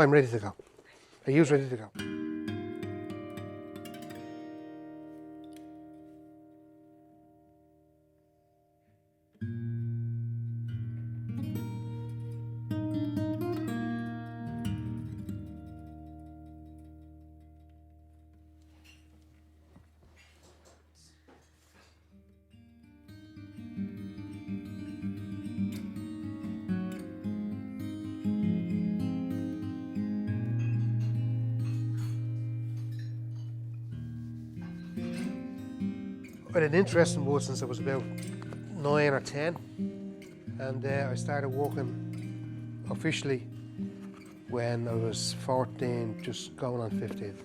I'm ready to go. Are you ready to go? I had an interest in wood since I was about 9 or 10, and I started working officially when I was 14, just going on 15.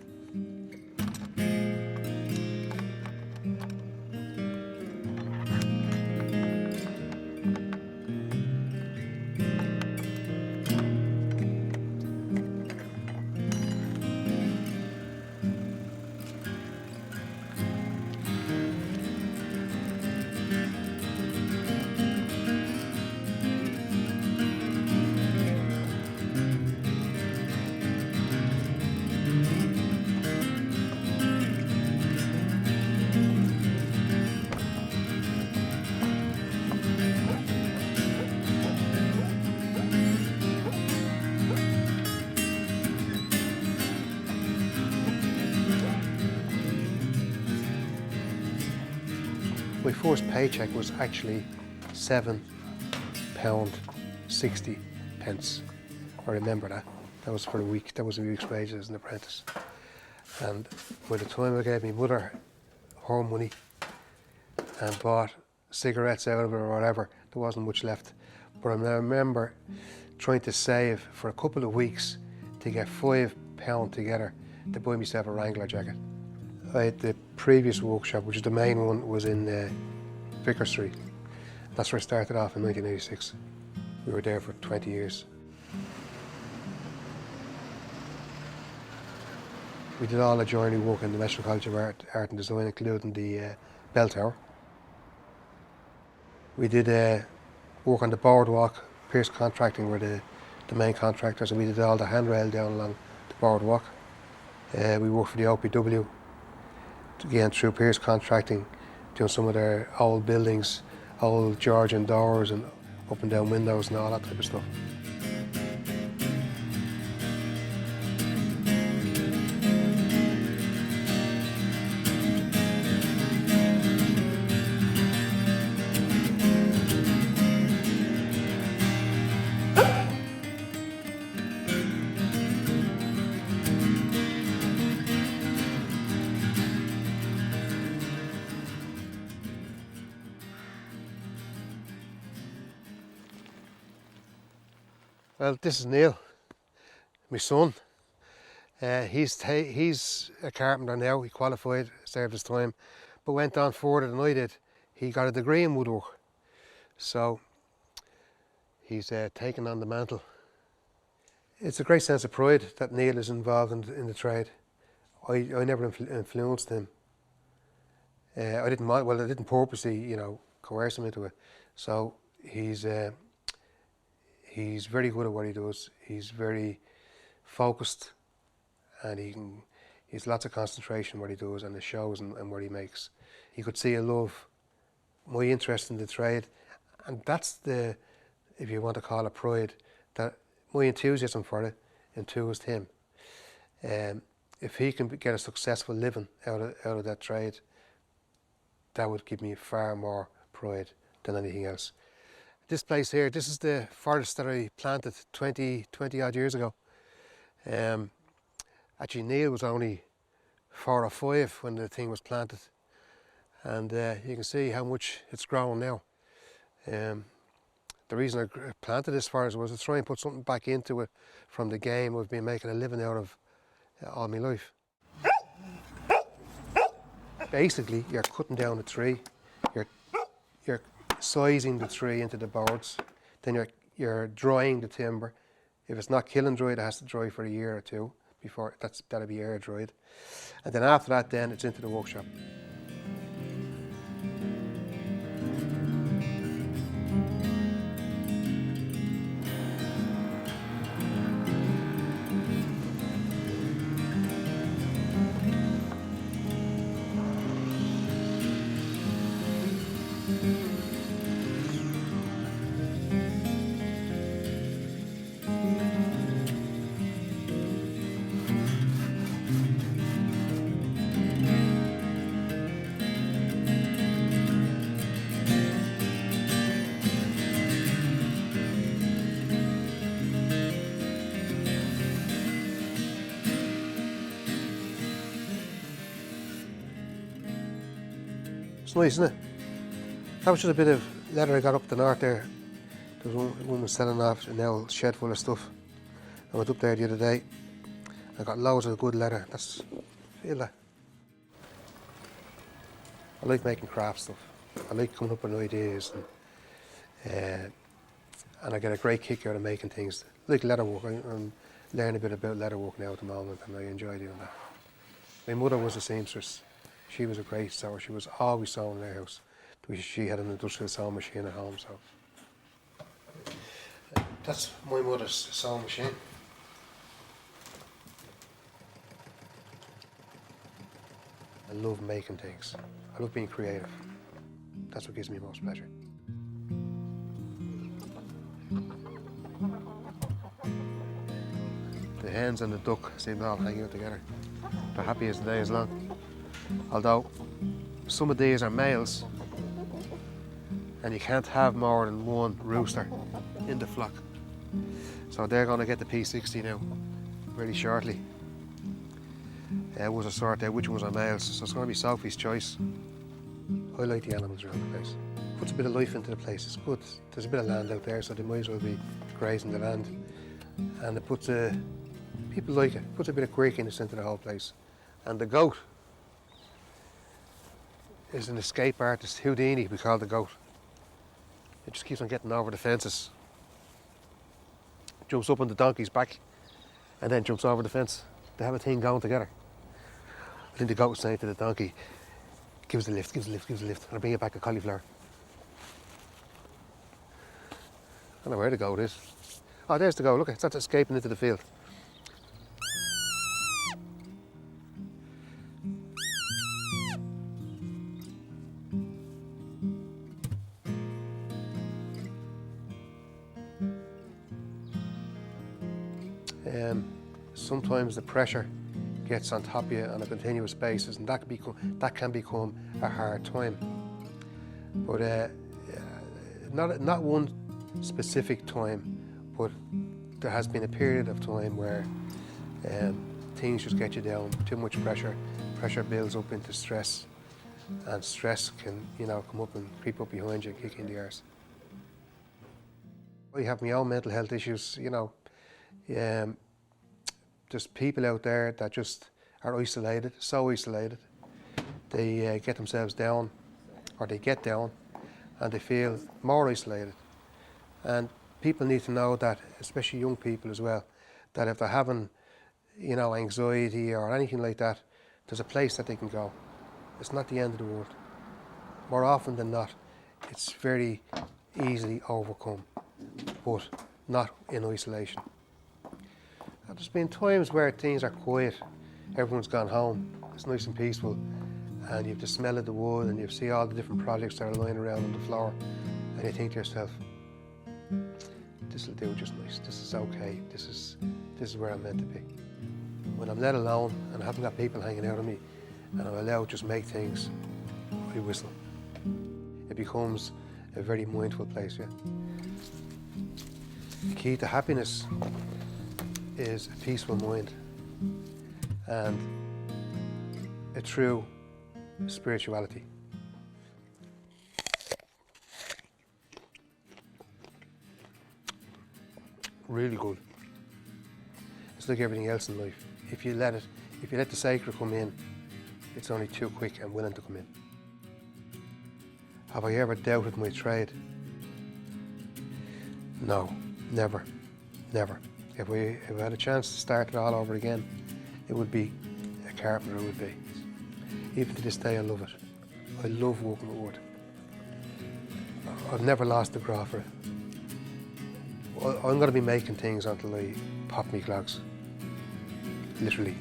My first paycheck was actually £7.60. I remember that. That was for a week. That was a week's wages as an apprentice. And by the time I gave my mother her money and bought cigarettes out of it or whatever, there wasn't much left. But I remember trying to save for a couple of weeks to get £5 together to buy myself a Wrangler jacket. I had the previous workshop, which is the main one, was in Vicar Street. That's where I started off in 1986. We were there for 20 years. We did all the journey work in the National College of Art and Design, including the bell tower. We did work on the boardwalk. Pierce Contracting were the main contractors, and we did all the handrail down along the boardwalk. We worked for the OPW, again through Pierce Contracting, doing some of their old buildings, old Georgian doors and up and down windows and all that type of stuff. Well, this is Neil, my son. He's a carpenter now. He qualified, served his time, but went on further than I did. He got a degree in woodwork, so he's taken on the mantle. It's a great sense of pride that Neil is involved in the trade. I never influenced him. I didn't purposely, coerce him into it. So he's very good at what he does. He's very focused, and he's lots of concentration in what he does, and it shows and what he makes. He could see a love, my interest in the trade, and that's the, if you want to call it pride, that my enthusiasm for it enthused him. If he can get a successful living out of that trade, that would give me far more pride than anything else. This place here, this is the forest that I planted 20 odd years ago. Actually, Neil was only 4 or 5 when the thing was planted, and you can see how much it's grown now. The reason I planted this forest was to try and put something back into it from the game I've been making a living out of all my life. Basically, you're cutting down a tree, you're sizing the tree into the boards, then you're drying the timber. If it's not kiln dried, it has to dry for a year or two before that'll be air dried, and then after that, then it's into the workshop. It's nice, isn't it? That was just a bit of leather I got up the north there. There was one woman selling off a now shed full of stuff. I went up there the other day. I got loads of good leather. Feel that. I like making craft stuff. I like coming up with ideas, and I get a great kick out of making things. I like leatherwork. I'm learning a bit about leatherwork now at the moment, and I enjoy doing that. My mother was a seamstress. She was a great sewer. She was always sewing in our house. She had an industrial sewing machine at home, so. That's my mother's sewing machine. I love making things. I love being creative. That's what gives me most pleasure. The hens and the duck seem to all hang out together. They're happy as the day is long. Although some of these are males, and you can't have more than one rooster in the flock. So they're going to get the P60 now, very shortly. Was a sort out which ones are males, so it's going to be Sophie's choice. I like the animals around the place. Puts a bit of life into the place. It's good. There's a bit of land out there, so they might as well be grazing the land. And it puts people like it. Puts a bit of quirkiness into the whole place. And the goat is an escape artist. Houdini, we call the goat. It just keeps on getting over the fences. Jumps up on the donkey's back and then jumps over the fence. They have a thing going together. I think the goat was saying to the donkey, give us a lift, give us a lift, give us a lift, and I'll bring you back a cauliflower. I don't know where the goat is. Oh, there's the goat, look, it's escaping into the field. Sometimes the pressure gets on top of you on a continuous basis, and that can become a hard time. But not one specific time, but there has been a period of time where things just get you down. Too much pressure. Pressure builds up into stress, and stress can come up and creep up behind you and kick you in the arse. I have my own mental health issues. There's people out there that just are isolated, so isolated. They get themselves down, or they get down, and they feel more isolated. And people need to know that, especially young people as well, that if they're having, anxiety or anything like that, there's a place that they can go. It's not the end of the world. More often than not, it's very easily overcome, but not in isolation. And there's been times where things are quiet, everyone's gone home, it's nice and peaceful, and you have the smell of the wood, and you see all the different projects that are lying around on the floor, and you think to yourself, this will do just nice, this is okay, this is where I'm meant to be. When I'm let alone, and I haven't got people hanging out on me, and I'm allowed to just make things, I whistle. It becomes a very mindful place, yeah. The key to happiness is a peaceful mind and a true spirituality. Really good. It's like everything else in life. If you let the sacred come in, it's only too quick and willing to come in. Have I ever doubted my trade? No, never, never. If I had a chance to start it all over again, it would be a carpenter, it would be. Even to this day, I love it. I love working with wood. I've never lost the graft for it. I'm going to be making things until I pop me clogs. Literally.